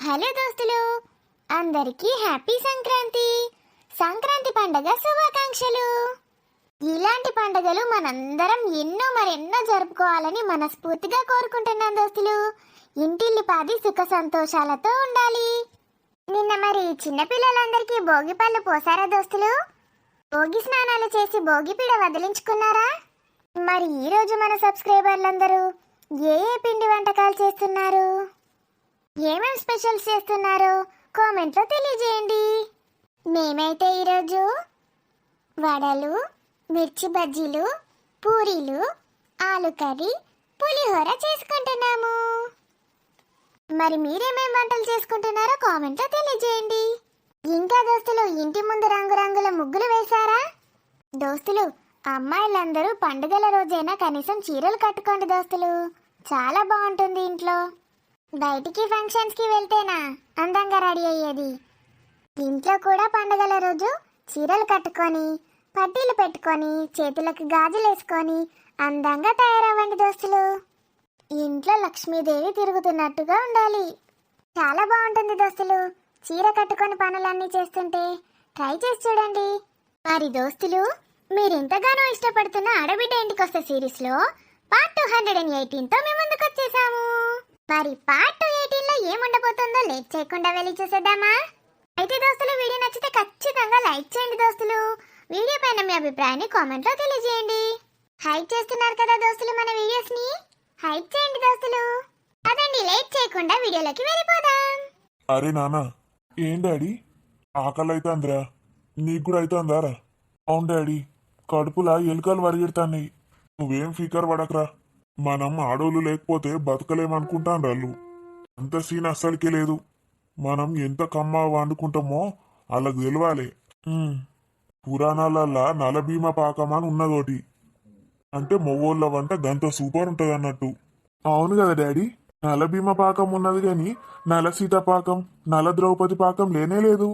Hello దోస్తులు, అందరికీ happy Sankranti. Sankranti పండుగ శుభాకాంక్షలు. ఇలాంటి పండుగలు మనందరం మరెన్నో జరుపుకోవాలని మనస్ఫూర్తిగా కోరుకుంటున్నాం దోస్తులు. ఇంటిల్లిపాది సుఖ సంతోషాలతో ఉండాలి. నిన్న మరి చిన్నపిల్లలందరికీ భోగి పళ్ళు పోసారా దోస్తులు? భోగి స్నానాలు చేసి భోగి పీడ వదిలించుకున్నారా? మరి ఈరోజు మన సబ్స్క్రైబర్లందరూ ఏ పిండి వంటకాలు చేస్తున్నారు, ఏమేం స్పెషల్స్ చేస్తున్నారో కామెంట్లో తెలియజేయండి. మేమైతే ఈరోజు వడలు, మిర్చి బజ్జీలు, పూరీలు, ఆలు కర్రీ, పులిహోర చేసుకుంటున్నాము. మరి మీరేమేం వంటలు చేసుకుంటున్నారో కామెంట్లో తెలియజేయండి. ఇంకా దోస్తులు, ఇంటి ముందు రంగురంగుల ముగ్గులు వేశారా? దోస్తులు, అమ్మాయిలందరూ పండుగల రోజైనా కనీసం చీరలు కట్టుకోండి దోస్తులు, చాలా బాగుంటుంది. ఇంట్లో బయటికి ఫంక్షన్స్కి వెళ్తేనా అందంగా రెడీ అయ్యేది. ఇంట్లో కూడా పండుగల రోజు చీరలు కట్టుకొని, పట్టీలు పెట్టుకొని, చేతులకు గాజులు వేసుకొని అందంగా తయారవ్వండి దోస్తులు. ఇంట్లో లక్ష్మీదేవి తిరుగుతున్నట్టుగా ఉండాలి. చాలా బాగుంటుంది దోస్తులు చీర కట్టుకొని పనులన్నీ చేస్తుంటే. ట్రై చేసి చూడండి. మరి దోస్తులు, మీరెంతగానో ఇష్టపడుతున్న ఆడబిడ్డ ఇంటికొస్తే సిరీస్లో పార్ట్ 218తో మేము ముందుకు వచ్చేసాము. మరి పార్ట్ 218లో ఏముండబోతుందో లేట్ చేయకుండా వెళ్ళి చూసేద్దామా? అయితే దోస్తులు, వీడియో నచ్చితే ఖచ్చితంగా లైక్ చేయండి దోస్తులు. వీడియో పైన మీ అభిప్రాయాన్ని కామెంట్లో తెలియజేయండి. హైప్ చేస్తున్నారు కదా దోస్తులు మన వీడియోస్ ని, హైప్ చేయండి దోస్తులు. అదండి, లేట్ చేయకుండా వీడియోలోకి వెళ్ళిపోదాం. అరే నాన్న, ఏం డాడీ ఆకలి అవుతుందిరా? నీకు కూడా అవుతుందారా? అవును డాడీ, కడుపులా ఎలుకలు వరిగెడతాయి. నువ్వేం ఫికర్ పడకరా. మనం ఆడోళ్ళు లేకపోతే బతకలేమనుకుంటాను రాళ్ళు. అంత సీన్ అస్సలకే లేదు. మనం ఎంత కమ్మ వండుకుంటామో వాళ్ళకి తెలవాలి. పురాణాలల్లా నలభీమ పాకం అని ఉన్నదోటి, అంటే మొగోళ్ళ వంట గంత సూపర్ ఉంటుంది అన్నట్టు. అవును కదా డాడీ, నలభీమ పాకం ఉన్నది కానీ నల సీత పాకం, నల ద్రౌపది పాకం లేనే లేదు.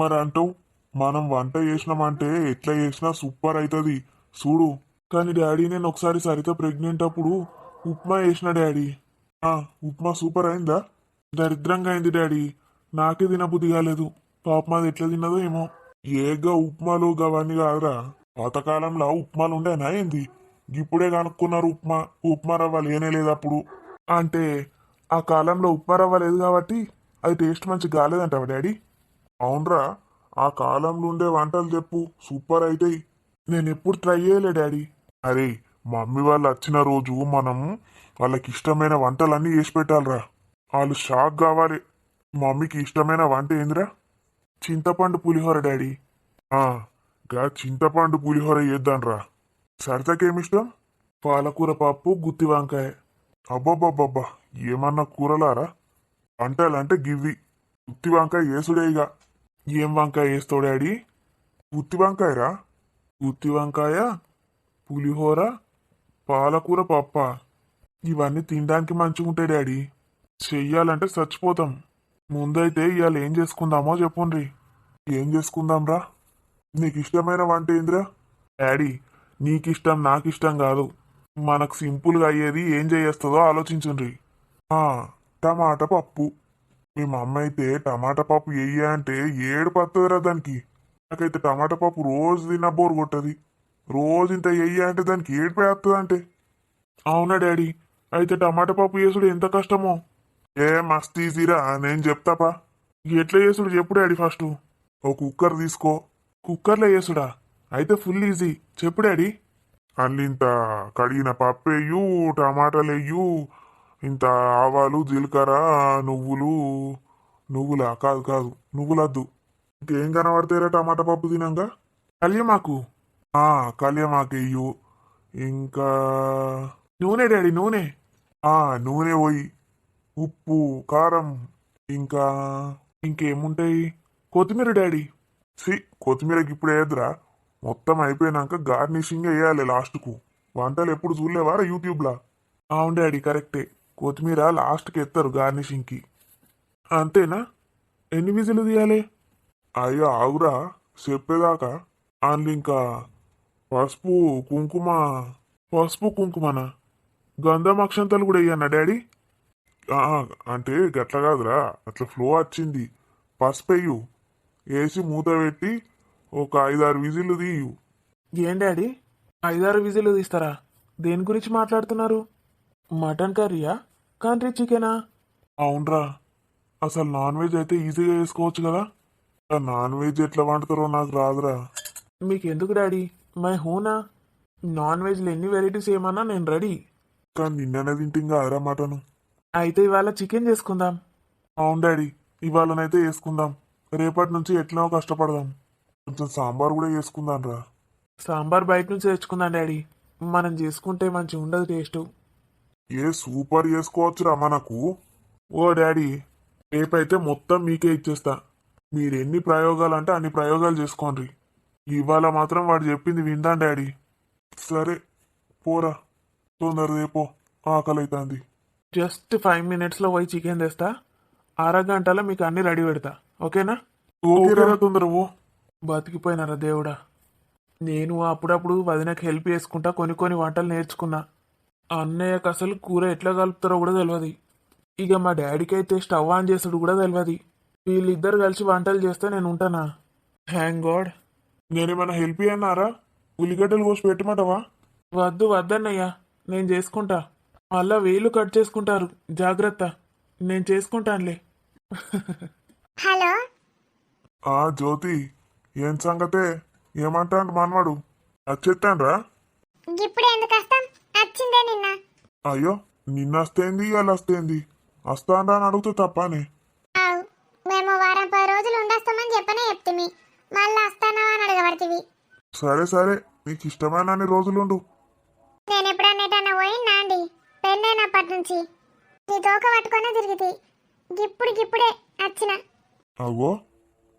మరి అంటావు, మనం వంట చేసినామంటే ఎట్లా చేసినా సూపర్ అవుతుంది చూడు. కానీ డాడీ, నేను ఒకసారి సరిత ప్రెగ్నెంట్ అప్పుడు ఉప్మా చేసిన డాడీ. ఉప్మా సూపర్ అయిందా? దరిద్రంగా అయింది డాడీ, నాకే తినబుద్ధి కాలేదు. పాపం అది ఎట్లా తిన్నదో ఏమో. ఏగా ఉప్మాలు గవన్నీ కాదురా, పాతకాలంలో ఉప్మాలు ఉండేనా ఏంది? ఇప్పుడే కనుక్కున్నారు ఉప్మా. ఉప్మా రవ్వ లేనే లేదు అప్పుడు. అంటే ఆ కాలంలో ఉప్మా రవ్వ లేదు కాబట్టి అది టేస్ట్ మంచిగా కాలేదంటావా డాడీ? అవునరా, ఆ కాలంలో ఉండే వంటలు చెప్పు, సూపర్ అవుతాయి. నేను ఎప్పుడు ట్రై చేయలే డాడీ. అరే, మమ్మీ వాళ్ళు వచ్చిన రోజు మనం వాళ్ళకి ఇష్టమైన వంటలన్నీ చేసి పెట్టాలిరా. వాళ్ళు షాక్ కావాలి. మమ్మీకి ఇష్టమైన వంట ఏందిరా? చింతపండు పులిహోర డాడీ. గా చింతపండు పులిహోర చేద్దాంరా. సరితకేమిష్టం? పాలకూర పప్పు, గుత్తి వంకాయ. అబ్బబ్బబ్బబ్బా, ఏమన్నా కూరలారా? వంటలంటే గివ్వి. గుత్తి వంకాయ వేసుడేగా. ఏం వంకాయ వేస్తావు డాడీ? గుత్తి వంకాయరా? గుత్తి వంకాయ, పులిహోర, పాలకూర పప్ప, ఇవన్నీ తినడానికి మంచిగా ఉంటాయి డాడీ. చెయ్యాలంటే చచ్చిపోతాం. ముందైతే ఇవాళ ఏం చేసుకుందామో చెప్పుండ్రి. ఏం చేసుకుందాంరా? నీకు ఇష్టమైన వంట ఏందిరా? డాడీ, నీకిష్టం నాకిష్టం కాదు, మనకు సింపుల్గా అయ్యేది ఏం చేస్తుందో ఆలోచించుండ్రి. టమాటా పప్పు. మీ మమ్మ అయితే టమాటా పప్పు వెయ్యి అంటే ఏడు పత్తదిరా దానికి. నాకైతే టమాటా పప్పు రోజు తిన్న బోరు కొట్టది. రోజు ఇంత వెయ్యి అంటే దానికి ఏడుపై వస్తుంది అంటే. అవునా డాడీ, అయితే టమాటా పప్పు చేసుడు ఎంత కష్టమో. మస్తు ఈజీరా, నేను చెప్తాపా. ఎట్లా చేసుడు చెప్పు డాడీ. ఫస్ట్ ఓ కుక్కర్ తీసుకో. కుక్కర్లో చేసుడా? అయితే ఫుల్ ఈజీ, చెప్పు డాడీ. ఇంత కడిగిన పప్పు వేయు, టమాటాలు వేయు, ఇంత ఆవాలు, జీలకర్ర, నువ్వులు. నువ్వులా? కాదు కాదు, నువ్వులద్దు. ఇంకేం కనబడతాయిరా టమాటా పప్పు తినంగా? కలియమాకు. కలియమాకు వేయు. ఇంకా నూనె డాడీ, నూనె. నూనె పోయి, ఉప్పు, కారం, ఇంకా ఇంకేముంటాయి? కొత్తిమీర డాడీ. కొత్తిమీరకి ఇప్పుడు వేయద్దురా, మొత్తం అయిపోయినాక గార్నిషింగ్ వేయాలి లాస్ట్కు. వంటలు ఎప్పుడు చూడలేవారా యూట్యూబ్లా? అవును డాడీ, కరెక్టే. కొత్తిమీర లాస్ట్కి ఎత్తారు గార్నిషింగ్కి. అంతేనా? ఎన్ని విజులు తీయాలి? అయ్యో ఆగురా, చెప్పేదాకా. అందులో ఇంకా పసుపు కుంకుమ. పసుపు కుంకుమనా? గంధం అక్షంతలు కూడా వేయన్నా డాడీ? ఆ, అంటే గట్ల కాదురా, అట్లా ఫ్లో వచ్చింది. పసుపు వెయ్యు, వేసి మూత పెట్టి ఒక 5-6 విజిల్లు తీయు. ఏం డాడీ 5-6 విజిల్లు తీస్తారా? దేని గురించి మాట్లాడుతున్నారు? మటన్ కర్రీయా కంట్రీ చికెనా? అవునరా, అసలు నాన్ వెజ్ అయితే ఈజీగా చేసుకోవచ్చు కదా. ఆ నాన్ వెజ్ ఎట్లా వండుతారో నాకు రాదురా. మీకెందుకు డాడీ మై హూనా? నాన్ వెజ్లో ఎన్ని వెరైటీస్ ఏమన్నా నేను రెడీ. కానీ నిన్ననే తింటింగా అదరా మటను. అయితే ఇవాళ చికెన్ చేసుకుందాం. అవును డాడీ, ఇవాళనైతే వేసుకుందాం. రేపటి నుంచి ఎట్లా కష్టపడదాం. కొంచెం సాంబార్ కూడా వేసుకుందాం రా. సాంబార్ బయట నుంచి తెచ్చుకుందాం డాడీ. మనం చేసుకుంటే మంచిగా ఉండదు టేస్ట్. ఏ సూపర్ చేసుకోవచ్చురా మనకు. ఓ డాడీ, రేపైతే మొత్తం మీకే ఇచ్చేస్తా. మీరు ఎన్ని ప్రయోగాలు అంటే అన్ని ప్రయోగాలు చేసుకోండి. ఇవాళ మాత్రం వాడు చెప్పింది విందాం డాడీ. సరే పోరా, తొందర రేపో, ఆకలి అవుతుంది. జస్ట్ 5 మినిట్స్లో పోయి చికెన్ తెస్తా. అరగంటలో మీకు అన్ని రెడీ పెడతా. ఓకేనా? ఓకేరా, తొందర ఓ. బతికిపోయినారా దేవుడా. నేను అప్పుడప్పుడు వదినకి హెల్ప్ చేసుకుంటా కొన్ని వంటలు నేర్చుకున్నా. అన్నయ్యకు అసలు కూర ఎట్లా కలుపుతారో కూడా తెలియదు. ఇక మా డాడీకి అయితే స్టవ్ ఆన్ చేసుడు కూడా తెలియదు. వీళ్ళిద్దరు కలిసి వంటలు చేస్తే నేను ఉంటానా? Thank God. నేనేమైనా హెల్ప్ చేయన్నారా? ఉల్లిగడ్డలు కోసి పెట్టమంటావా? వద్దన్నయ్యా, నేను చేసుకుంటా. మళ్ళా వేలు కట్ చేసుకుంటారు, జాగ్రత్త. నేను చేసుకుంటానులే. హలో, ఆ జ్యోతి, ఏం సంగతే? ఏమంటాడు మనవాడు? వచ్చేస్తాండ్రా? ఇప్పుడు ఎందుకు వస్తాం? వచ్చిందే నిన్న. అయ్యో, నిన్న వస్తేంది ఇవాళ వస్తేంది? వస్తాండ్రా అని అడిగితే తప్పానే. ఆవు, మేము వారం 10 రోజులు ఉండొస్తామని చెప్పనే చెప్తిమి. మళ్ళీ వస్తానా అని అడగబడితివి. సరే సరే, నీకు ఇష్టమైన అన్ని రోజులుండు. నేను ఎప్పుడన్నా ఎటన్నా పోయినా అండి, పెళ్ళైనప్పటి నుంచి నీ తోక పట్టుకునే తిరిగితే గిప్పుడే వచ్చిన. అగో,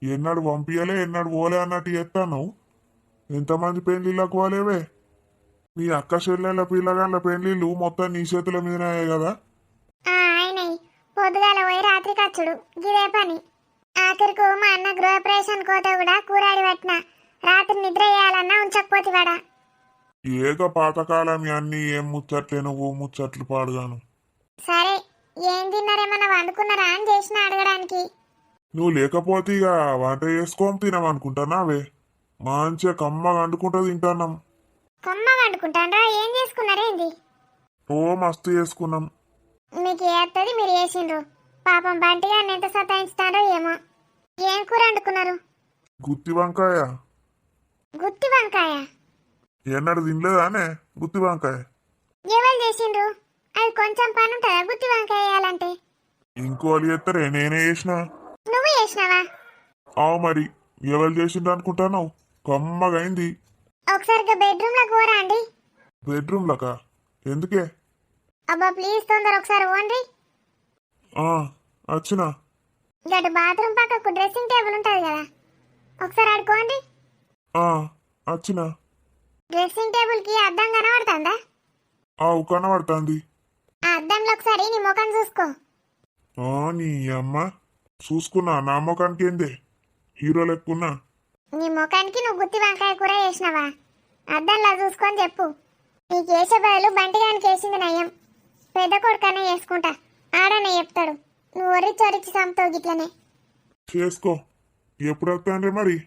ఎన్నాడు పంపియలే ఎన్నాడు పోలే అన్నట్టు చేస్తాను. ఎంతమంది పెళ్లిళ్ళకు పోలేవే? మీ అక్క చెల్లెళ్ళ పిల్లగాళ్ళ పెళ్లిళ్ళు మొత్తం నీ చేతుల మీదనే కదా. ఆయనయ్య పొద్దుగాల పోయి రాత్రి కచ్చుడు గిదే పని. ఆఖరికు మా అన్న గృహప్రవేశం కోత కూడా కూరాడి పట్టిన. రాత్రి నిద్ర చేయాలన్నా ఉంచకపోతివాడా. ఏక పాతకాలం అన్ని ఏం ముచ్చట్లే, నువ్వు ముచ్చట్లు పాడుగాను. సరే, ఏం తిన్నారేమన్నా వండుకున్నారా అని చేసిన అడగడానికి. నువ్వు లేకపోతే ఇక వంట చేసుకోం తినమనుకుంటున్నావే. మంచిగా కమ్మగా వండుకుంటూ తింటున్నాం. కమ్మ వండుకుంటాండ్రా? ఏం చేసుకున్నారేంది? ఓ మస్తు చేసుకున్నాం. మీకు ఏత్తది మీరు చేసిండ్రు. పాపం బంటిగా ఎంత సతాయించుతారో ఏమో. ఏం కూర వండుకున్నారు? గుత్తి వంకాయ. గుత్తి వంకాయ? ఎన్నడు తినలేదానే గుత్తి వంకాయ? ఎవరు చేసిండ్రు? అది కొంచెం పని ఉంటుందా గుత్తి వంకాయ వేయాలంటే? ఇంకోళ్ళు చేస్తారే, నేనే చేసిన. నువ్వు చేసినావా? ఆవు మరి, ఎవరు చేసిండ్రు అనుకుంటాను? కమ్మగా అయింది. ఒకసారిగా బెడ్రూమ్ లో కూర అండి. బెడ్రూమ్ లకా? ఎందుకే? అబ్బా ప్లీజ్ తొందర ఒకసారి ఓన్రి. ఆ, వచ్చిన. గటు బాత్రూమ్ పక్కకు డ్రెస్సింగ్ టేబుల్ ఉంటుంది కదా, ఒకసారి ఆడుకోండి. ఆ, వచ్చిన. డ్రెస్సింగ్ టేబుల్ కి అద్దం కనబడుతుందా? ఆవు కనబడుతుంది. ఆ అద్దంలో ఒకసారి నీ ముఖం చూసుకో. ఆ, నీ అమ్మ చూసుకున్నా. నా ముఖానికి ఏందే, హీరో లెక్కున్నా. నీ ముఖానికి నువ్వు గుత్తి వంకాయ కూర చేసినావా? అద్దంలో చూసుకొని చెప్పు. నీకు వేసే బదులు బంటిగానికి వేసింది నయం. పెద్ద కొడుకనే చేసుకుంటా, ఆడనే చెప్తాడు. నువ్వు ఒరిచి చంపుతావు గిట్లనే. చేసుకో. ఎప్పుడు వస్తాండ్రే మరి?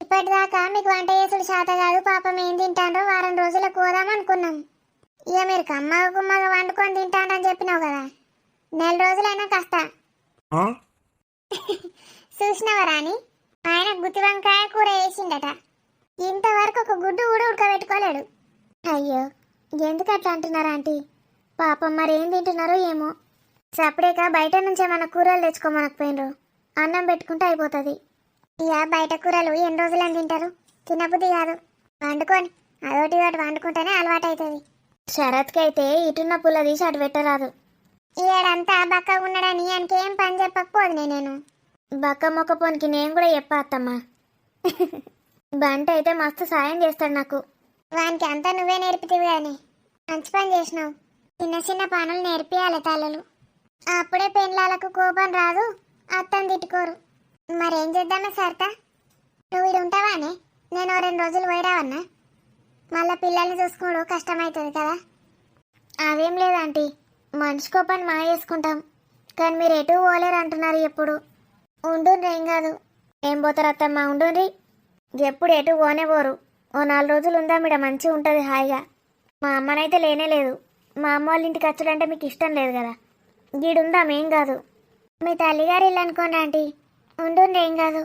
ఇప్పటిదాకా మీకు వంట చేసుడు శాత కాదు. పాపం ఏం తింటాండ్రో వారం రోజులకు పోదాం అనుకున్నాం. ఇక మీరు కమ్మగా గుమ్మగా వండుకొని తింటానని చెప్పినావు కదా, 4 రోజులైనా కాస్త ఆ? చూసినవా రాని, ఆయన గుత్తి వంకాయ కూర వేసిండట. ఇంతవరకు ఒక గుడ్డు కూడా ఉడకబెట్టుకోలేడు. అయ్యో, ఎందుకు అట్లా అంటున్నారా ఆంటీ? పాపం మరి ఏం తింటున్నారో ఏమో. సపరేక బయట నుంచి ఏమైనా కూరలు తెచ్చుకోమనకపోయినరు, అన్నం పెట్టుకుంటే అయిపోతుంది. ఇక బయట కూరలు ఎన్ని రోజులని తింటారు? తినబుద్ధి కాదు. వండుకొని అదొకటి ఒకటి వండుకుంటేనే అలవాటు అవుతుంది. శరత్కి అయితే ఇటున్న పుల్ల తీసి అటు పెట్టరాదు. ఈడంతా బక్క ఉన్నాడని ఆయనకేం పని చెప్పకపోదు. నేను బక్క మొక్కపోనికి నేను కూడా చెప్పత్తమ్మా. బంట అయితే మస్తు సాయం చేస్తాడు నాకు. వానికి అంతా నువ్వే నేర్పితివి కానీ మంచి పని చేసినావు. చిన్న పనులు నేర్పియాలి తల్లలు. అప్పుడే పెళ్ళాలకు కోపం రాదు, అత్తని తిట్టుకోరు. మరేం చేద్దామే సరితా? నువ్వు ఇది ఉంటావానే? నేను 2 రోజులు పోయిరావన్నా? మళ్ళీ పిల్లల్ని చూసుకోవడం కష్టమవుతుంది కదా. అదేం లేదంటీ, మనిషికో పని మా చేసుకుంటాం. కానీ మీరు ఎటు పోలేరు అంటున్నారు ఎప్పుడు. ఉండుండ్రి, ఏం కాదు. ఏం పోతారు అత్తమ్మ, ఉండుండ్రి. ఎప్పుడు ఎటు పోనే పోరు. ఓ 4 రోజులు ఉందాం, ఇక్కడ మంచిగా ఉంటుంది హాయిగా. మా అమ్మనైతే లేనే లేదు. మా అమ్మ వాళ్ళ ఇంటికి వచ్చుడంటే మీకు ఇష్టం లేదు కదా. గీడుందాం, ఏం కాదు. మీ తల్లిగారు ఇల్లు అనుకోండి ఆంటీ. ఉండుండ్రి, ఏం కాదు.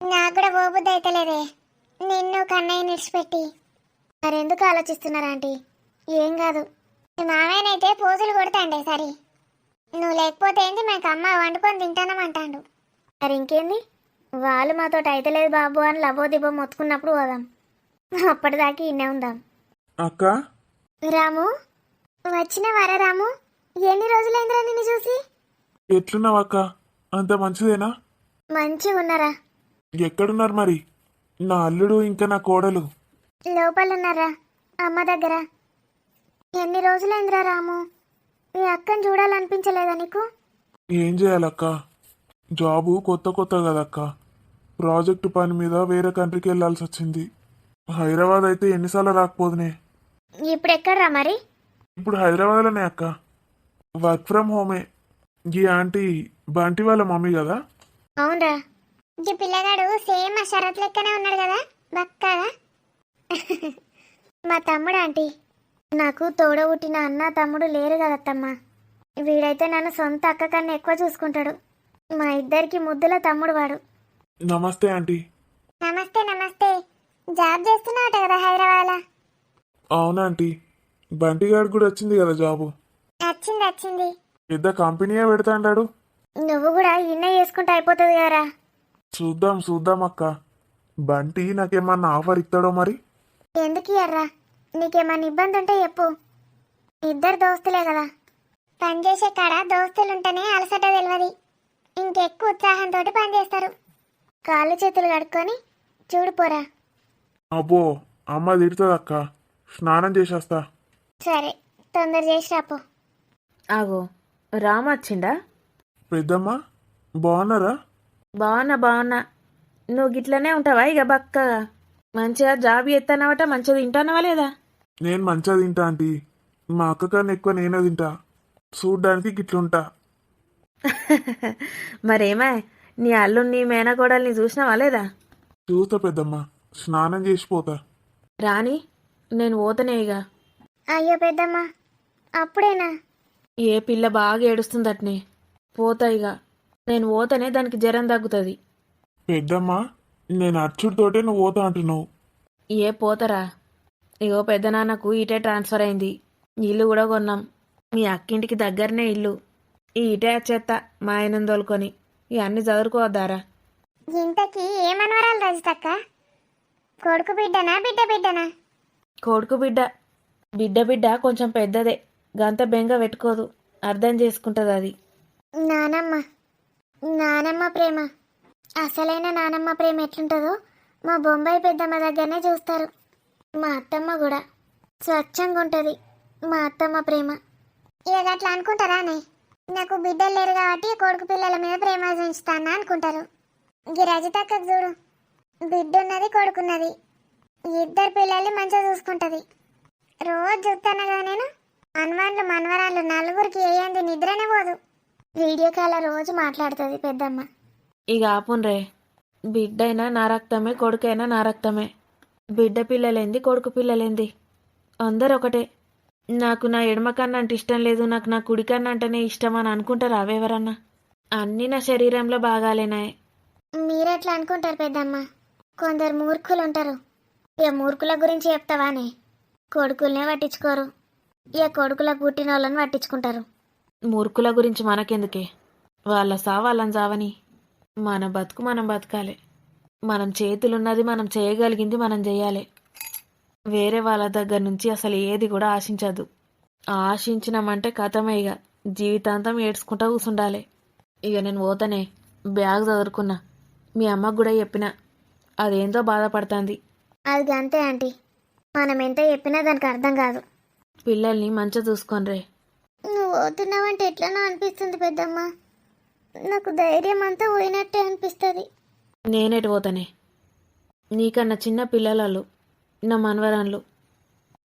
నాకు కూడా పోబుద్ది అయితే లేదే, నిన్ను కన్నయ్య నిడిచిపెట్టి. మరెందుకు ఆలోచిస్తున్నారు ఆంటీ? ఏం కాదు. మీ మామయ్యనైతే పోజులు కొడతాండే సరే. నువ్వు లేకపోతే ఏంటి, మాకు అమ్మ వండుకొని తింటానమంటాడు. మరి ఇంకేంది, వాళ్ళు మాతోటి అయితే లేదు బాబు అని లబో దిబ్బో మొత్తుకున్నప్పుడు పోదాం. అప్పటిదాకా ఇన్నే ఉందాం. అక్క రాము, వచ్చిన వర రాము. ఎన్ని రోజులైందిరా నిన్ను చూసి? ఎట్లున్నావు అక్క? అంత మంచిదేనా? మంచిగా ఉన్నారా? ఎక్కడున్నారు మరి నా అల్లుడు ఇంకా నా కోడలు? లోపల ఉన్నారా, అమ్మ దగ్గర. ఎన్ని రోజులైందిరా రాము? మీ అక్కని చూడాలనిపించలేదా నీకు? ఏం చేయాలక్క, జాబు కొత్త కదక్క. ప్రాజెక్టు పని మీద వేరే కంట్రీకి వెళ్ళాల్సి వచ్చింది. హైదరాబాద్ అయితే ఎన్నిసార్లు రాకపోదునే. ఇప్పుడు ఎక్కడ్రా మరి? ఇప్పుడు హైదరాబాద్లోనే అక్క. వర్క్ ఫ్రమ్ హోమే. ఈ ఆంటీ బంటి వాళ్ళ మమ్మీ కదా. అవునరా. ఈ పిల్లగాడు సేమ్ మా శరత్ లెక్కనే ఉన్నాడు కదా, బక్కగా. మా తమ్ముడు ఆంటీ. నాకు తోడబుట్టిన అన్న తమ్ముడు లేరు కదత్తమ్మ. వీడైతే నన్ను సొంత అక్క కన్నా ఎక్కువ చూసుకుంటాడు. మా ఇద్దరికి ముద్దుల తమ్ముడు వాడు. నమస్తే ఆంటీ. నమస్తే నమస్తే. జాబ్ చేస్తున్నావు కదా హైదరాబాద్లో? అవునా ఆంటీ, బంటిగాడు కూడా వచ్చింది కదా జాబు. వచ్చింది వచ్చింది. పెద్ద కంపెనీయే పెడతాండాడు. నువ్వు కూడా ఇన్నే చేసుకుంటే అయిపోతుంది కదరా. చూద్దాం అక్క. బంటి నాకేమన్నా ఆఫర్ ఇస్తాడో మరి? ఎందుకు ఇయ్యర్రా? నీకేమన్నా ఇబ్బంది ఉంటే చెప్పు. ఇద్దరు దోస్తులే కదా. పనిచేసే కాడ దోస్తులుంటేనే అలసట తెలియదు. ఇంకెక్కువ ఉత్సాహంతో పనిచేస్తారు. కాళ్ళు చేతులు కడుక్కొని చూడుపోరా. అబ్బో, అమ్మ తిడుతుంది అక్క. స్నానం చేసేస్తా. సరే, తొందర చేసి రాపో. ఆగో, రామ్ వచ్చిండా? పెద్దమ్మ బాగున్నారా? బాగున్నా. నువ్వు గిట్లనే ఉంటావా ఇక బక్కగా? మంచిగా జాబ్ ఎత్తానవట, మంచిగా తింటానవా లేదా? నేను మంచిగా తింటా ఆంటీ. మా అక్క కన్నా ఎక్కువ నేనే తింటా. చూడ్డానికి గిట్లుంటా. మరేమా, నీ అల్లుని మేనకోడల్ని చూసినావా లేదా? చూస్తా పెద్దమ్మ, స్నానం చేసిపోతా. రాని, నేను పోతనే ఇక. అయ్యో పెద్దమ్మ, అప్పుడేనా? ఏ పిల్ల బాగా ఏడుస్తుందట్నే. పోతా ఇక. నేను పోతనే దానికి జ్వరం తగ్గుతుంది. పెద్దమ్మ, నేను అచ్చుడితోటే నువ్వు పోతా అంటున్నావు. ఏ పోతరా? ఇగో పెద్దనాన్నకు ఇటే ట్రాన్స్ఫర్ అయింది. ఇల్లు కూడా కొన్నాం. మీ అక్కింటికి దగ్గరనే ఇల్లు. ఈ ఇటే వచ్చేత్తా మా ఆయనను తోలుకొని. ఇవన్నీ చదువుకోవద్దారా? ఇంతకీ ఏమనవరాలు రజితక్క? కొడుకు బిడ్డనా బిడ్డనా? కొడుకు బిడ్డ కొంచెం పెద్దదే. గంత బెంగ పెట్టుకోదు, అర్థం చేసుకుంటుంది అది. నానమ్మ ప్రేమ, అసలైన నానమ్మ ప్రేమ ఎట్లుంటుందో మా బొంబాయి పెద్దమ్మ దగ్గరనే చూస్తారు. మా అత్తమ్మ కూడా స్వచ్ఛంగా ఉంటుంది మా అత్తమ్మ ప్రేమ. ఇక అట్లా అనుకుంటారానే? నాకు బిడ్డలు లేరు కాబట్టి కొడుకు పిల్లల మీద ప్రేమ చూపిస్తాను అనుకుంటారు. ఈ రజితక్కకు చూడు, బిడ్డ ఉన్నది కొడుకున్నది. ఇద్దరు పిల్లల్ని మంచిగా చూసుకుంటుంది. రోజు చూస్తాను కదా నేను. మనవరాళ్ళు నలుగురికి వేయంది నిద్రనే పోదు. వీడియో కాల్ రోజు మాట్లాడుతుంది పెద్దమ్మ. ఇక ఆపున్రే. బిడ్డైనా నా రక్తమే, కొడుకైనా నా రక్తమే. బిడ్డ పిల్లలేంది, కొడుకు పిల్లలేంది, అందరు ఒకటే. నాకు నా ఎడమ కన్నా అంటే ఇష్టం లేదు, నాకు నా కుడి కన్నా అంటేనే ఇష్టం అని అనుకుంటారు అవెవరన్నా? అన్నీ నా శరీరంలో భాగాలేనాయి. మీరెట్లా అనుకుంటారు పెద్దమ్మ? కొందరు మూర్ఖులు ఉంటారు. ఇక మూర్ఖుల గురించి చెప్తావానే? కొడుకులనే పట్టించుకోరు, ఇక కొడుకులకు పుట్టిన వాళ్ళని పట్టించుకుంటారు. మూర్ఖుల గురించి మనకెందుకే? వాళ్ళ వాళ్ళని చావని. మన బతుకు మనం బతకాలి. మనం చేతులున్నది, మనం చేయగలిగింది మనం చేయాలి. వేరే వాళ్ళ దగ్గర నుంచి అసలు ఏది కూడా ఆశించద్దు. ఆశించినామంటే కథమే, ఇక జీవితాంతం ఏడ్చుకుంటా కూర్చుండాలి. ఇక నేను పోతానే, బ్యాగ్ చదువుకున్నా. మీ అమ్మకు కూడా చెప్పిన, అదేందో బాధపడుతుంది. అది అంతే ఆంటీ, మనం ఎంత చెప్పినా దానికి అర్థం కాదు. పిల్లల్ని మంచిగా చూసుకోనరే. నువ్వు పోతున్నావంటే ఎట్లనో అనిపిస్తుంది పెద్దమ్మ. నాకు ధైర్యం అంతా పోయినట్టే అనిపిస్తుంది. నేనేటి పోతానే? నీకన్నా చిన్న పిల్లలు నా మనవరాన్లు.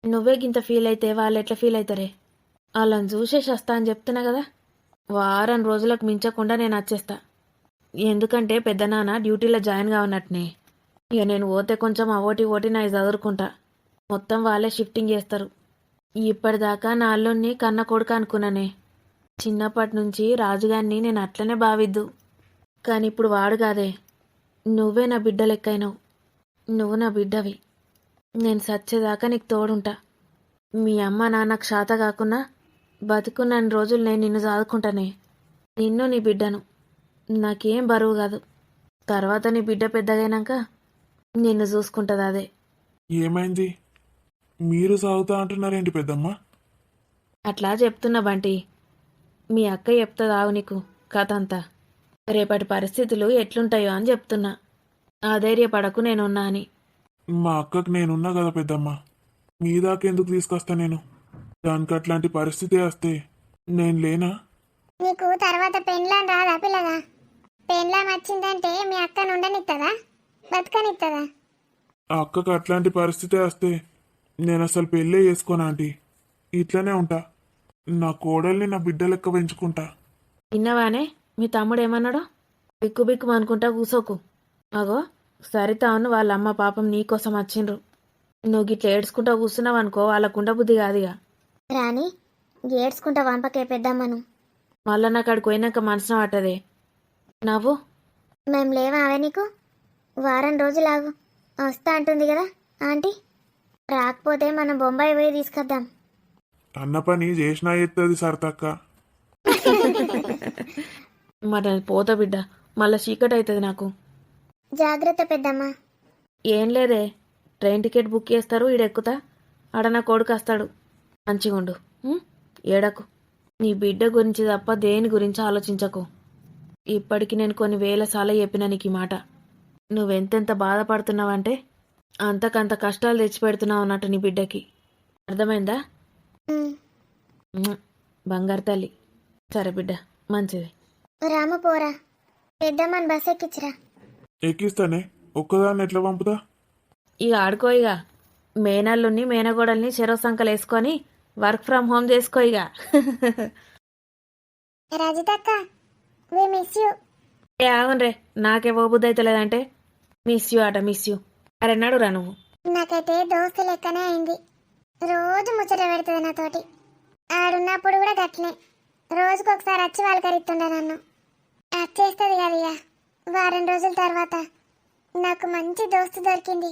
నువ్వే గింత ఫీల్ అయితే వాళ్ళు ఎట్లా ఫీల్ అవుతారే? వాళ్ళని చూసేసి వస్తా అని చెప్తున్నా కదా. వారం రోజులకు మించకుండా నేను వచ్చేస్తా. ఎందుకంటే పెద్దనాన్న డ్యూటీలో జాయిన్ కావన్నట్టునే. ఇక నేను పోతే కొంచెం ఆ ఓటి నాయి చదువుకుంటా. మొత్తం వాళ్ళే షిఫ్టింగ్ చేస్తారు. ఇప్పటిదాకా నా అల్లుణ్ణి కన్న కొడుకు అనుకున్నానే. చిన్నప్పటి నుంచి రాజుగారిని నేను అట్లనే భావిద్దు. కానీ ఇప్పుడు వాడు కాదే. నువ్వే నా బిడ్డ లెక్కైనావు. నువ్వు నా బిడ్డవి. నేను సచ్చేదాకా నీకు తోడుంటా. మీ అమ్మ నాన్నకు శాత కాకున్నా బతుకున్నన్ని రోజులు నేను నిన్ను చదువుకుంటానే. నిన్ను నీ బిడ్డను నాకేం బరువు కాదు. తర్వాత నీ బిడ్డ పెద్దగైనాక నిన్ను చూసుకుంటుంది అదే. ఏమైంది? మీరు సాగుతా అంటున్నారేంటి పెద్దమ్మ? అట్లా చెప్తున్నా బంటి. మీ అక్క చెప్తుందావు నీకు కథ అంతా. రేపటి పరిస్థితులు ఎట్లుంటాయో అని చెప్తున్నా. ఆధైర్యపడకు నేనున్నా అని. మా అక్కకు నేనున్నా కదా పెద్దమ్మ. మీ దాకా ఎందుకు తీసుకొస్తా నేను? దానికి అట్లాంటి పరిస్థితి వస్తే నేను లేనా? నీకు తర్వాత పెండ్లాం రాదా పిల్లగా? పెండ్లాం వచ్చిందంటే మీ అక్కను ఉండనిత్తదా, బతకనిత్తదా? ఆ అక్కకు అట్లాంటి పరిస్థితి వస్తే నేను అసలు పెళ్ళే చేసుకోనా ఆంటీ. ఇట్లనే ఉంటా. నా కోడల్ని నా బిడ్డ లెక్క పెంచుకుంటా. విన్నవానే మీ తమ్ముడు ఏమన్నాడో? బిక్కు బిక్కు అనుకుంటా కూసోకు. అగో సరితాను వాళ్ళ అమ్మ పాపం నీకోసం వచ్చిండ్రు. నువ్వు గిట్ల ఏడ్చుకుంటా కూర్చున్నావు అనుకో వాళ్ళకు ఉండబుద్ధి కాదుగా. రాని ఏడ్చుకుంటా వంపకే పెద్దమ్మను. మళ్ళా నాకు అక్కడికి పోయినాక మనసున పట్టదే. నవ్వు. మేం లేవా అవే నీకు? వారం రోజులాగు వస్తా అంటుంది కదా ఆంటీ. రాకపోతే మనం బొంబాయి పోయి తీసుకొద్దాం. అన్న పని చేసినా ఎత్తది సరతక్క. మరి పోతా బిడ్డ. మళ్ళా చీకటి అవుతుంది నాకు. జాగ్రత్త పెద్దమ్మ. ఏం లేదే. ట్రైన్ టికెట్ బుక్ చేస్తారు, ఈడెక్కుతా. ఆడ నా కొడుకు వస్తాడు. మంచిగుండు. ఏడకు. నీ బిడ్డ గురించి తప్ప దేని గురించి ఆలోచించకు. ఇప్పటికి నేను కొన్ని వేల సార్లు చెప్పినా నీకు ఈ మాట. నువ్వెంతెంత బాధపడుతున్నావంటే అంతకంత కష్టాలు తెచ్చిపెడుతున్నావు అన్నట్టు నీ బిడ్డకి. అర్థమైందా? ఉమ్. బంగారు తల్లి. సరే బిడ్డ, మంచిది. రాము పోరా, పెద్దమ్మని బస్ ఎక్కించరా. ఎక్కిస్తానే. ఒక్కదాన్ని ఎట్లా పంపుతా? ఇక ఆడుకో. ఇక మేనల్లుని మేనగోడల్ని చెరో సంకలు వేసుకొని వర్క్ ఫ్రమ్ హోమ్ చేసుకో ఇక. రజితక్క, వి మిస్ యూ. ఏ ఆగునరే, నాకే బుద్ధి అవుతలేదంటే మిస్ యూ అట మిస్ యూ. అరే నడురా నువ్వు. నాకైతే దోస్తు లెక్కనే అయింది. రోజు ముచ్చట పెడుతుంది నాతోటి. ఆడున్నప్పుడు కూడా గట్లనే రోజుకొకసారి వచ్చి వాళ్ళకరిస్తుండే నన్ను. వచ్చేస్తుంది కదా ఇక వారం రోజుల తర్వాత. నాకు మంచి దోస్తు దొరికింది.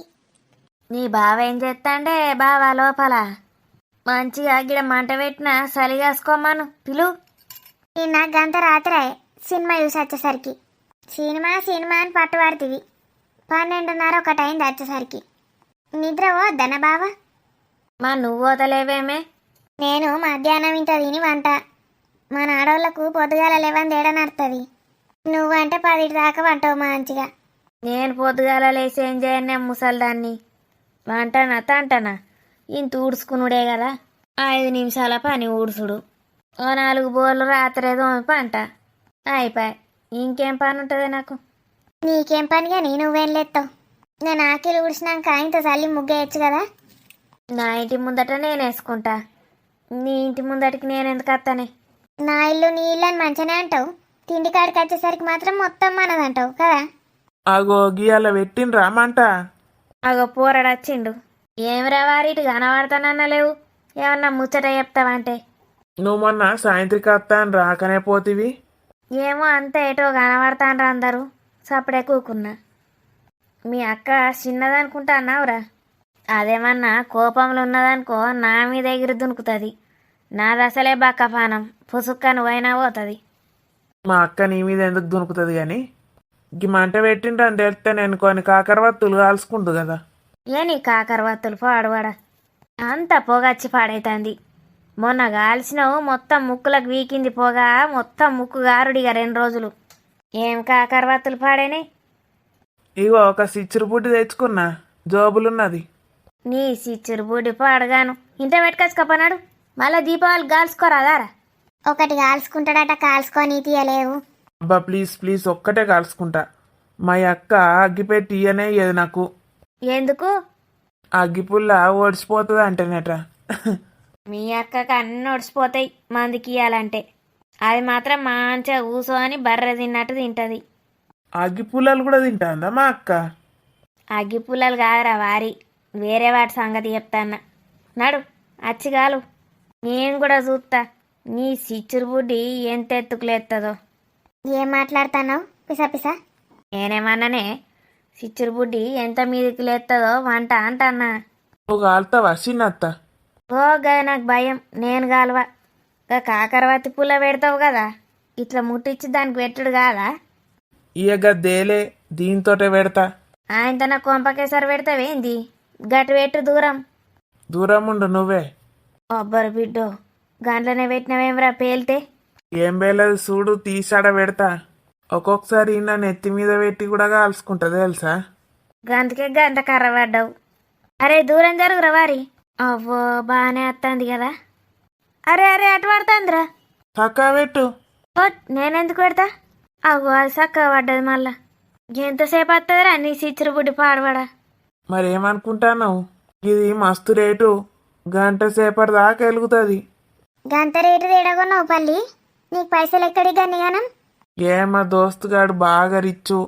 నీ బావ ఏం చేస్తాండే? బావా లోపల మంచిగా గిడ మంట పెట్టిన సలిగాసుకోమను పిలు. నిన్న గంట రాత్రే సినిమా చూసి వచ్చేసరికి సినిమా అని పట్టుబడుతుంది. 12:30 ఒకటి అయింది వచ్చేసరికి. నిద్ర పోద్దన బావా? మా నువ్వు వదలేవేమే? నేను మధ్యాహ్నం ఇంత తిని వంట. మన ఆడవాళ్ళకు పొద్దుగాల 11 తేడా నడుతుంది. నువ్వంటే 10 దాకా వంటవు మంచిగా. నేను పొద్దుగాల లేచి ఏం చేయను ముసల్దాన్ని. వంటనా తంటనా? ఇంత ఊడ్చుకునుడే కదా. 5 నిమిషాల పని ఊడ్చుడు. ఓ 4 బోర్లు రాత్రే దోమి పంట అయిపోయి. ఇంకేం పని ఉంటుంది నాకు? నీకేం పనిగా నువ్వేం లేస్తావు? నేను ఆకిలు ఊడిసినాక ఇంత చల్లి ముగ్గేయచ్చు కదా. నా ఇంటి ముందట నేను వేసుకుంటా. నీ ఇంటి ముందటికి నేను ఎందుకు వస్తానే? నా ఇల్లు నీ ఇల్లు అని మంచిగానే అంటావు. తిండి కాడికి వచ్చేసరికి మాత్రం మొత్తం మనదంటావు కదా. అగో గీయాల పెట్టిండ్రా మంట. అగో పోరడు వచ్చిండు. ఏమిరా వారి ఇటు కనబడతానన్నలేవు. ఏమన్నా ముచ్చట చెప్తావంటే? నువ్వు మొన్న సాయంత్రికి వస్తాను రాకనే పోతివి. ఏమో అంతే ఏటో కనబడతాన్రా అందరూ. సప్పుడే కూకున్నా. మీ అక్క చిన్నదనుకుంటా అన్నావురా. అదేమన్నా కోపంలో ఉన్నదనుకో నా మీద ఎగిరి దునుకుతుంది. నాది అసలే బక్కపానం. పుసుక్క నువ్వైనా పోతుంది. మా అక్క నీ మీద ఎందుకు దునుకుతుంది కానీ ఈ మంట పెట్టిండ్రు అని తెలిస్తే నేను కొన్ని కాకరవత్తులు కాల్చుకుంటు కదా. ఏ నీ కాకరవత్తులు పాడువాడా? అంత పొగచ్చి పాడైతుంది. మొన్న కాల్చినావు మొత్తం ముక్కులకు వీకింది పొగ. మొత్తం ముక్కు గారుడిగా 2 రోజులు. ఏం కాకరవత్తులు పాడేనే? ఇగో ఒక సిచ్చురు బుడ్డి తెచ్చుకున్నా, జోబులున్నది. నీ సిచ్చురు బుడ్డి పాడగాను. ఇంత పెట్టుకొచ్చుకపోనాడు. మళ్ళీ దీపావళి కాల్చుకోరాదారా? ఒకటి కాల్చుకుంటాడట, కాల్చుకొని తీయలేవు. అబ్బా ప్లీజ్ ప్లీజ్ ఒక్కటే కాల్చుకుంటా. మా అక్క అగ్గిపెట్టి ఇయ్యనే ఇయ్యదు నాకు. ఎందుకు? అగ్గిపుల్ల ఓడిచిపోతుంది అంటేనట. మీ అక్కకి అన్నీ ఒడిసిపోతాయి మందికి ఇయ్యాలంటే. అది మాత్రం మంచిగా కూసోని బర్రె తిన్నట్టు తింటది. అగ్గి పుల్లలు కూడా తింటాందా మా అక్క? అగ్గి పుల్లలు కాదురా వారి, వేరే వాటి సంగతి చెప్తాన్నా. నడు అచ్చిగాలు, నేను కూడా చూస్తా నీ సిచ్చురు బుడ్డి ఎంత ఎత్తుకులేస్తుందో. ఏం మాట్లాడుతున్నావు పిసా? నేనేమన్నానే, సిచ్చురు బుడ్డి ఎంత మీదికి లేస్తుందో వంట అంటన్నా. నువ్వు కాలుతావా చిన్నత్త? ఓ గది నాకు భయం, నేను గాలవా. గా కాకరవత్తి పుల్ల పెడతావు కదా, ఇట్లా ముట్టించి దానికి పెట్టుడు కాదా? ఇక దేలే, దీంతోటే పెడతా. ఆయనతో నా కొంపకేసరి పెడతావేంది? గట్టు పెట్టు దూరం. దూరం ఉండు నువ్వే. అబ్బరు బిడ్డో, గంటలనే పెట్టినవేమరా పేలితే. ఏం వేలేదు చూడు, తీసాడ పెడతా. ఒక్కొక్కసారి నా నెత్తి మీద పెట్టి కూడా కాల్చుకుంటా తెలుసా? గంతకే గంట కర్ర పడ్డావు. అరే దూరం జరుగురా వారి. అవ్వో బాగానే వస్తుంది కదా. అరే అరే అటు పడుతుందిరా. చక్కగా పెట్టు. ఓ నేనెందుకు పెడతా? అవ్వో అది చక్కగా పడ్డది మళ్ళా. ఎంతసేపు వస్తుందిరా నీ సిచ్చురు బుడ్డి పాడబడా. మరేమనుకుంటున్నావు? ఇది మస్తు రేటు, గంట సేపటి దాకా వెలుగుతుంది. గంత రేటు తేడగొన్నావు పల్లి, నీకు పైసలు ఎక్కడి గనిగానం? మా దోస్తుగాడు బాగా రిచ్చు,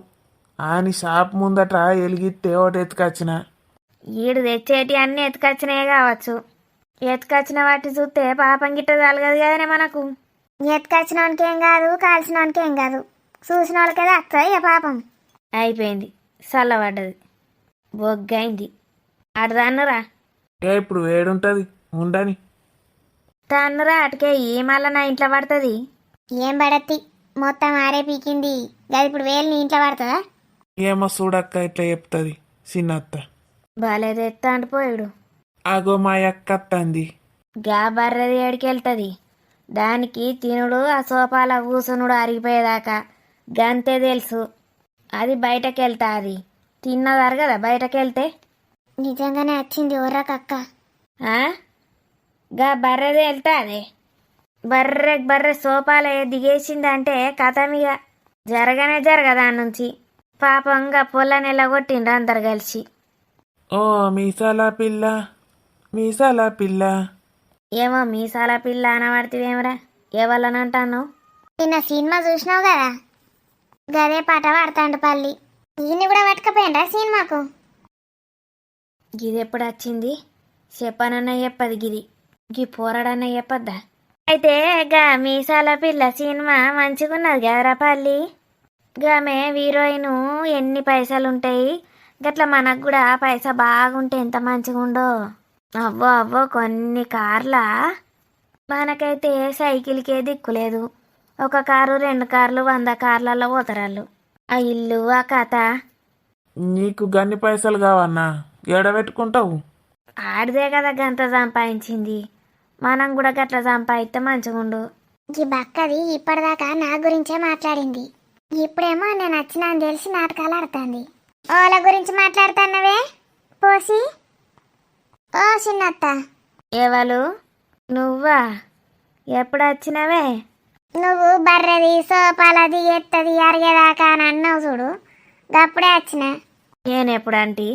ఆయన షాప్ ముందట వెలిగిస్తే ఒకటి ఎత్తుకొచ్చిన. ఈడు తెచ్చేటి అన్నీ ఎత్తుకొచ్చినాయే కావచ్చు. ఎత్తుకొచ్చిన వాటి చూస్తే పాపం గిట్ట తలగదు కదనే మనకు. ఎత్తుకొచ్చినోనికి ఏం కాదు, కాల్చినోనికి ఏం కాదు, చూసిన వాళ్ళకదే వస్తాయి ఇక పాపం. అయిపోయింది, చల్లబడ్డది, బొగ్గైంది. అడదాన్నురా. ఇప్పుడు వేడుంటది ఉండని. తన్నురా అటుకే ఈ మళ్ళా నా ఇంట్లో పడుతుంది. ఏం పడత్తి, మొత్తం ఆరే పీకింది. గది ఇప్పుడు వేలు నీ ఇంట్లో పడుతుందా? ఏమో చూడక్క ఇట్లా చెప్తుంది చిన్నత్త. బాలేదు ఎత్తా అంటుపోయాడు. అగో మా అక్క అత్తంది. గా బర్రెది ఏడికెళ్తుంది. దానికి తినుడు ఆ సోఫాల కూసునుడు అరిగిపోయేదాకా గంతే తెలుసు. అది బయటకెళ్తా, అది తిన్నదారు కదా బయటకెళ్తే. నిజంగానే వచ్చింది ఓర్రకక్క. ఆ? గా బర్రెది వెళ్తా అదే బర్రె సోఫాల దిగేసిందంటే కథమిగా జరగనే దాని నుంచి. పాపంగా పొలాన్ని ఎల్లగొట్టిండ్రు అందరు కలిసి. ఓ మీసాల పిల్ల, మీసాల పిల్ల. ఏమో మీసాల పిల్ల అనబడితేవేమరా, ఎవళ్ళనంటాను? నిన్న సినిమా చూసినావు కదా, గదే పాట పాడతాండు పల్లి. ఈయన్ని కూడా పట్టుకపోయిండ్రా సినిమాకు? గిది ఎప్పుడు వచ్చింది? చెప్పనన్నా చెప్పదు గిది, గీ పోరాడన్నా చెప్పద్దా? అయితే గా మీసాల పిల్ల సినిమా మంచిగున్నది కదరా పల్లి. గామె హీరోయిన్ ఎన్ని పైసలుంటాయి, గట్ల మనకు కూడా పైసా బాగుంటే ఎంత మంచిగుండో. అవ్వో కొన్ని కార్లా, మనకైతే సైకిల్కే దిక్కులేదు. ఒక కారు 2 కార్లు 100 కార్లలో పోతారాళ్ళు. ఆ ఇల్లు ఆ కథ. నీకు గన్ని పైసలు కావన్నా ఎడబెట్టుకుంటావు? ఆడిదే కదా గంత సంపాదించింది, మనం కూడా గట్ల సంపాదిస్తే మంచిగుండు. ఈ బక్కది ఇప్పటిదాకా నా గురించే మాట్లాడింది, ఇప్పుడేమో నేను వచ్చినా అని తెలిసి నాటకాలు ఆడుతుంది. వాళ్ళ గురించి మాట్లాడుతున్నవే పోసి. ఓ చిన్నత్త, ఎవలు నువ్వా? ఎప్పుడు వచ్చినవే? నువ్వు బర్రెది సోపాలది ఎత్తది అరిగేదాకా అని అన్నావు చూడు, గప్పుడే వచ్చిన. నేనెప్పుడంటి?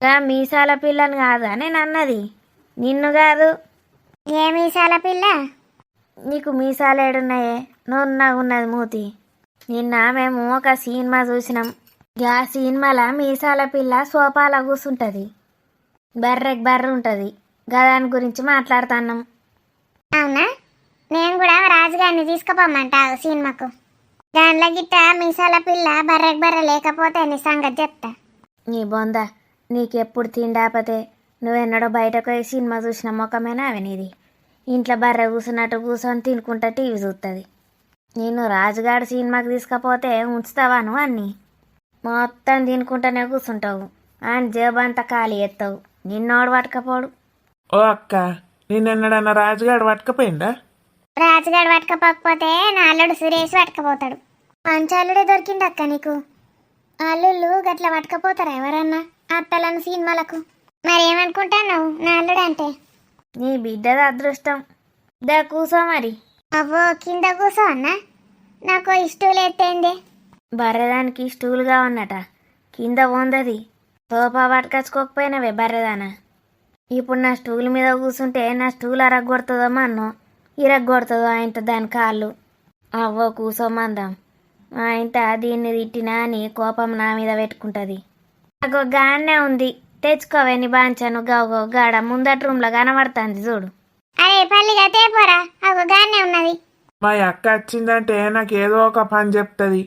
గా మీసాల పిల్లని కాదా నేను అన్నది, నిన్ను కాదు. ఏ మీసాల పిల్ల? నీకు మీసాలు ఏడున్నాయే, ఉన్నది మూతి. నిన్న మేము ఒక సినిమా చూసినాం. గా సినిమాల మీసాల పిల్ల సోఫాల కూసుంటది, బర్రె ఉంటుంది. గదాని గురించి మాట్లాడుతున్నాం. అవునా? నేను కూడా రాజుగారిని తీసుకుపోమంటా సినిమాకు. దానిలో గిట్ట మీసాల పిల్ల బర్రె లేకపోతే నీ సంగతి చెప్తా. నీ బొంద, నీకెప్పుడు తిండాపతే నువ్వెన్నడో బయటకు పోయి సినిమా చూసిన ముఖమేనా అవి నీది. ఇంట్లో బర్రె కూసున్నట్టు కూర్చొని తినుకుంటా టీవీ చూస్తుంది. నేను రాజుగాడు సినిమాకి తీసుకపోతే ఉంచుతావా నువ్వు? అన్నీ మొత్తం తినుకుంటానే కూర్చుంటావు, ఆయన జేబంతా ఖాళీ ఎత్తావు. నిన్నోడు పట్టుకపోడు. ఓ అక్క, నిన్నెన్నడన్నా రాజుగాడు పట్టుకపోయిందా? రాజుగాడు పట్టుకపోకపోతే నా అల్లుడు సురేష్ పట్టుకపోతాడు. మంచి అల్లుడే దొరికింది అక్క నీకు. అల్లుళ్ళు గట్ల పట్టుకపోతారా ఎవరన్నా అత్తలను సినిమాలకు? మరేమనుకుంటావు నా అల్లుడు అంటే? నీ బిడ్డది అదృష్టం. దా కూసో మరి. అవ్వో కింద కూసో అన్నా, నాకు ఇష్టం ఎత్తేంది. బర్రెదానికి స్టూల్గా ఉన్నట, కింద వందది. సోఫా పట్టుకొచ్చుకోకపోయినవే బర్రెదానా. ఇప్పుడు నా స్టూల్ మీద కూర్చుంటే నా స్టూల్ అరగొడుతుందమ్మా అన్నో. ఇరగొడుతుందో ఆయనతో దాని కాళ్ళు. అవ్వో కూసోమందాం, ఆయనత దీన్ని తిట్టినా అని కోపం నా మీద పెట్టుకుంటుంది. అగో గానే ఉంది, తెచ్చుకోవే నీ బాంచను గౌగో గాడ ముందటి రూమ్లో కనబడుతుంది చూడు. అరే పల్లిగా తేపోరా, ఒక గానే ఉన్నది. మా అక్క వచ్చిందంటే నాకు ఏదో ఒక పని చెప్తుంది.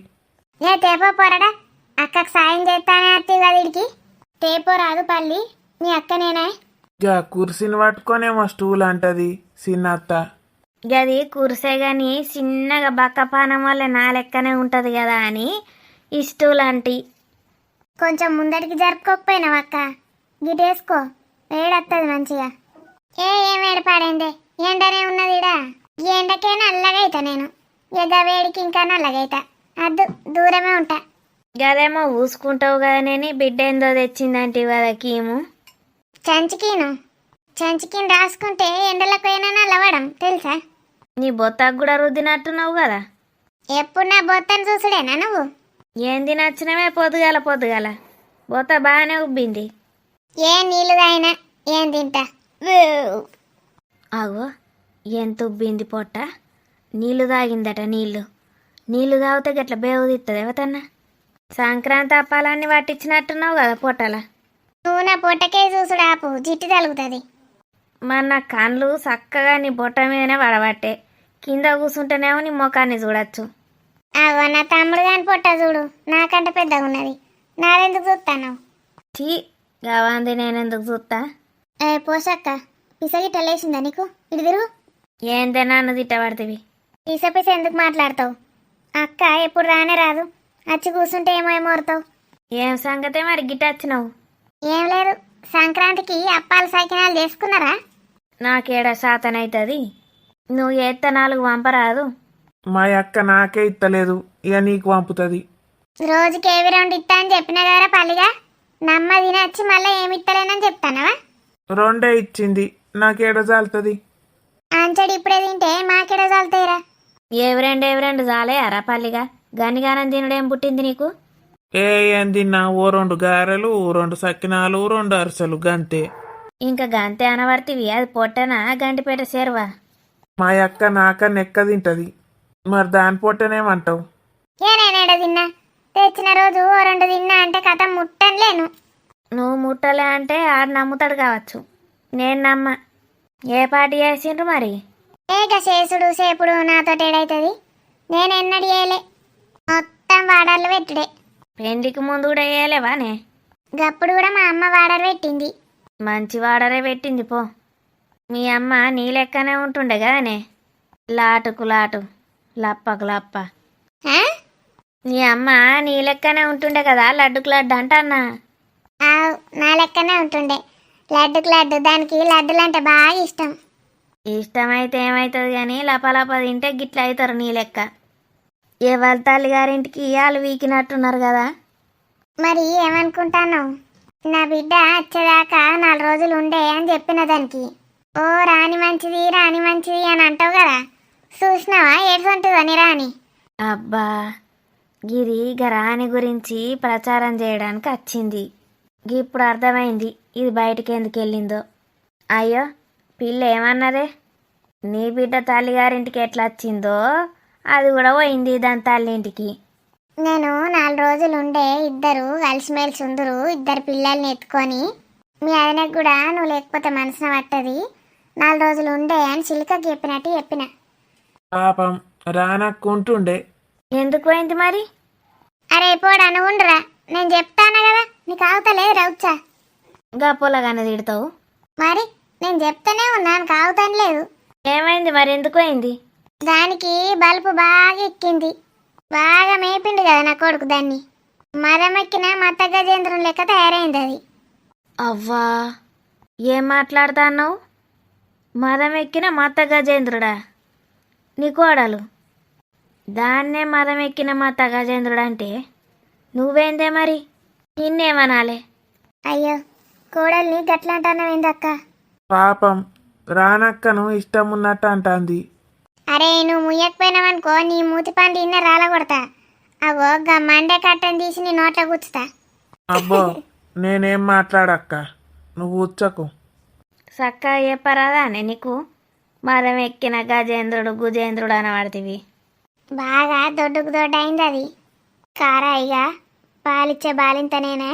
ఏ తేపో పోరాడా, అక్కకు సాయం చేస్తానే అత్తి కదిడికి. తేపోరాదు పల్లి, మీ అక్కనేనా? ఇక కుర్సీని పట్టుకొనేమో స్టూల్ అంటది చిన్నత్త. గది కురిసే గాని చిన్నగా బక్కపానం వల్ల నా లెక్కనే ఉంటది కదా అని ఇష్టూలాంటి. కొంచెం ముందటికి జరుపుకోకపోయినావు అక్క, గిటేసుకో, వేడత్తది మంచిగా. ఏం ఏడపాడైందే, ఎండనే ఉన్నదిడా. ఈ ఎండకే నల్లగైతా నేను, ఎగ వేడికి ఇంకా నల్లగైతా. అద్దు దూరమే ఉంటా. గదేమో ఊసుకుంటావు కదా, నేను బిడ్డ ఏందో తెచ్చిందంటే కదా కీము. చంచికిని రాసుకుంటే ఎండలకు పోయినా నల్లవడం తెలుసా? నీ బొత్తకు కూడా రుద్దినట్టున్నావు కదా. ఎప్పుడు నా బొత్తను చూసుడేనా నువ్వు? ఏంది నచ్చినవే పొద్దుగాల పొద్దుగాల బొత్త బాగానే ఉబ్బింది. ఏం నీళ్ళు తాగినా ఏం తింటా. ఆగో ఎంత ఉబ్బింది పొట్ట. నీళ్లు తాగిందట, నీళ్లు తాగితే గట్ల బేవు తిత్తది ఎవతన్నా. సంక్రాంతి అప్పాలన్నీ పట్టించినట్టున్నావు కదా పొట్టల. నువ్వు నా పొట్టకే చూసుడు ఆపు, జిట్టు తలుగుతుంది. మరి నా కళ్ళు చక్కగా నీ బొట్ట మీదనే పడబట్టే, కింద కూర్చుంటేనేమో నీ ముఖాన్ని చూడొచ్చు. అగో నా తమ్ముడు కాని పొట్ట చూడు, నాకంటే పెద్దగా ఉన్నది. నాదెందుకు చూస్తాను? చీ గవాంది నేనెందుకు చూస్తా. ఏ పోషక్క, పిసగిట్ట లేచిందా నీకు? ఇటు తిరుగు. ఏందే నన్ను తిట్టబడుతుంది. పిస ఎందుకు మాట్లాడతావు? అక్క ఎప్పుడు రానే రాదు, వచ్చి కూర్చుంటే ఏమో ఏమోరుతావు. ఏం సంగతే మరి గిట్ట వచ్చినావు? ఏం లేదు, సంక్రాంతికి అప్పాలు సైకినాలు చేసుకున్నారా? నాకేడ శాతనైతుంది, నువ్వు ఎత్త 4 పంపరాదు. మా అక్క నాకే ఇత్తలేదు, ఇక నీకు పంపుతుంది. రోజుకి ఏవి 2 ఇస్తా అని చెప్పినా కదా పల్లిగా. నమ్మ తినచ్చి మళ్ళీ ఏమి ఇస్తలేనని చెప్తానవా? 2 ఇచ్చింది, నాకేడ చాలుతుంది. అంచడి ఇప్పుడే తింటే మాకెడ చాలుతాయిరా. ఏవి రెండు చాలే అరా పల్లిగా, గనిగానం తినడేం పుట్టింది నీకు? ఏం తిన్నా, ఓ 2 గారెలు, 2 సకినాలు, 2 అరిసెలు గంతే. ఇంకా గంతే అనబడితివి, అది పొట్టనా గంటిపేట చేరువా? మా అక్క నాకన్నా ఎక్క తింటది, మరి దాని పొట్టనేమంటావు? నేనేడ తిన్నా, తెచ్చిన రోజు 2 తిన్నా అంటే కథ ముట్టనులేను. నువ్వు ముట్టలే అంటే ఆడు నమ్ముతాడు కావచ్చు, నేను నమ్మ. ఏ పాటి చేసిండ్రు మరి? ఏక చేసుడు సేపుడు నాతో ఏడైతుంది. నేను ఎన్నడు చేయలే, మొత్తం వాడర్లు పెట్టుడే. పెండికి ముందు కూడా వేయలేవానే? గప్పుడు కూడా మా అమ్మ వాడర్ పెట్టింది. మంచి వాడరే పెట్టింది పో. మీ అమ్మ నీ లెక్కనే ఉంటుండే కదనే, లాటుకు లాటు, లప్పకు లప్ప. ఆ? నీ అమ్మ నీ లెక్కనే ఉంటుండే కదా, లడ్డుకు లడ్డు అంటన్నా. ఆవ్, నా లెక్కనే ఉంటుండే, లడ్డుకు లడ్డు. దానికి లడ్డులు అంటే బాగా ఇష్టం. ఇష్టమైతే ఏమవుతుంది కానీ లపలప తింటే గిట్ల అవుతారు నీ లెక్క. ఎవరి తల్లిగారింటికి ఇయ్యాలు వీకినట్టున్నారు కదా. మరి ఏమనుకుంటాను, నా బిడ్డ వచ్చేదాకా 4 రోజులు ఉండే అని చెప్పిన దానికి. ఓ రాని మంచిది అని అంటావు కదా, చూసినావా ఏడుంటుందని రాని. అబ్బా గిరి గరాని గురించి ప్రచారం చేయడానికి వచ్చింది. ఇప్పుడు అర్థమైంది ఇది బయటికి ఎందుకు వెళ్ళిందో. అయ్యో పిల్ల ఏమన్నదే, నీ బిడ్డ తల్లిగారింటికి ఎట్లా వచ్చిందో అది కూడా పోయింది దాని తల్లింటికి. నేను 4 రోజులు ఉండే, ఇద్దరు కలిసిమెలిసి ఉందరు, 2 పిల్లల్ని ఎత్తుకొని. మీ ఆయనకు కూడా నువ్వు లేకపోతే మనసున పట్టది, 4 రోజులు ఉండే అని చిలుకకి చెప్పినట్టు చెప్పిన. పాపం రానక్కుంటుండే. ఎందుకు పోయింది మరి? అరే పోడా, నువ్వు ఉండరా, నేను చెప్తాను కదా, నీకు ఆగుతలేదు రౌచ్చా. గప్పలాగానే తిడతావు. మరి నేను చెప్తానే ఉన్నాను, కావుతాను లేదు. ఏమైంది మరి, ఎందుకు పోయింది? దానికి బలుపు బాగా ఎక్కింది, బాగా మేపిండు కదా నా కొడుకు దాన్ని. మదమెక్కిన మత గజేంద్రం లెక్క తయారైంది అది. అవ్వా ఏం మాట్లాడుతున్నావు? మదం ఎక్కిన మత గజేంద్రుడా నీ కోడలు? దాన్నే మదం ఎక్కిన మత గజేంద్రుడు అంటే నువ్వేందే మరి, నిన్నేమనాలే? అయ్యో కోడల్ని గట్లంటున్నావేందక్క? పాపం రానక్కను ఇష్టం ఉన్నట్టు అంటాంది. అరే నువ్వు ముయ్యకపోయినావనుకో నీ మూతి పండు ఇన్న రాల కొడతా. అగో గా మండే కట్టని తీసి నీ నోట్లో కూర్చుతా. అబ్బో నేనేం మాట్లాడక్క, నువ్వు ఉచ్చకు. చక్కగా చెప్పరాదా అనే నీకు? మరం ఎక్కిన గజేంద్రుడు గుజేంద్రుడు అనబడితివి. బాగా దొడ్డుకు దొడ్డైంది అది. కారాయిగా పాలిచ్చే బాలింతనేనే.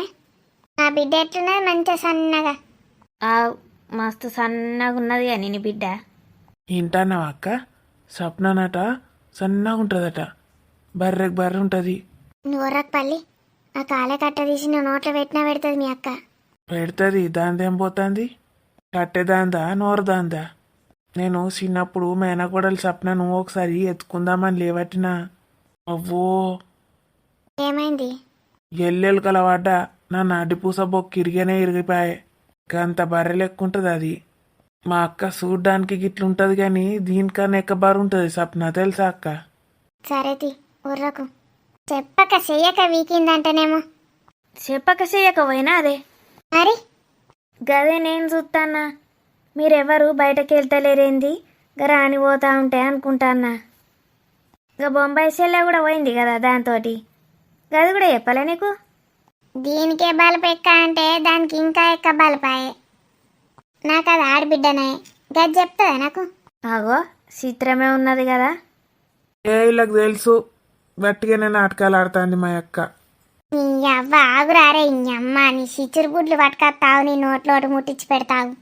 నా బిడ్డ ఎట్లున్నది? మంచిగా సన్నగా. ఆ మస్తు సన్నగా ఉన్నది కానీ నీ బిడ్డ. వింటాన్నావా అక్క? సప్ననట సన్నగా ఉంటుందట, బర్రెకి బర్రె ఉంటుంది. నువ్వొర్రకు పల్లి. ఆ కాలే కట్ట తీసి నువ్వు నోట్లో పెట్టినా పెడుతుంది మీ అక్క. పెడుతుంది, దాందేం పోతుంది? కట్టేదాందా నోరుదాందా? నేను చిన్నప్పుడు మేనకోడలు సప్నను ఒకసారి ఎత్తుకుందామని లేవట్టినా, అవ్వో ఏమైంది? ఎల్లెలు కలవాడ్డ నా నాటిపూస బొక్క ఇరిగానే ఇరిగిపాయే. గంత బర్రె లెక్కుంటుంది అది. మా అక్క చూడ్డానికి గిట్లుంటుంది కానీ దీనికన్నా ఎక్కబారు ఉంటుంది సప్న, తెలుసా అక్క? సరేతి ఉర్రకు. చెప్పక చెయ్యక వీకిందంటేనేమో. చెప్పక చెయ్యక పోయినా అదే. మరి గదే నేను చూస్తానా. మీరెవరు బయటకు వెళ్తలేరేంది, గ రాని పోతా ఉంటే అనుకుంటానా. ఇక బొంబాయి సెల్లె కూడా పోయింది కదా దాంతోటి. గది కూడా చెప్పలే నీకు? దీనికే బలపు ఎక్క అంటే దానికి ఇంకా ఎక్క బలపాయే. నాకు అది ఆడబిడ్డనే, గది చెప్తుందా నాకు? అగో చిత్రమే ఉన్నది కదా. ఏ వీళ్ళకి తెలుసు గట్టిగానే నాటకాలు ఆడుతుంది మా అక్క. నీ అవ్వ ఆగురారే. ఈ అమ్మ నీ సిచ్చురు గుడ్లు పట్టుకొస్తావు, నీ నోట్లోటు ముట్టించి పెడతావు.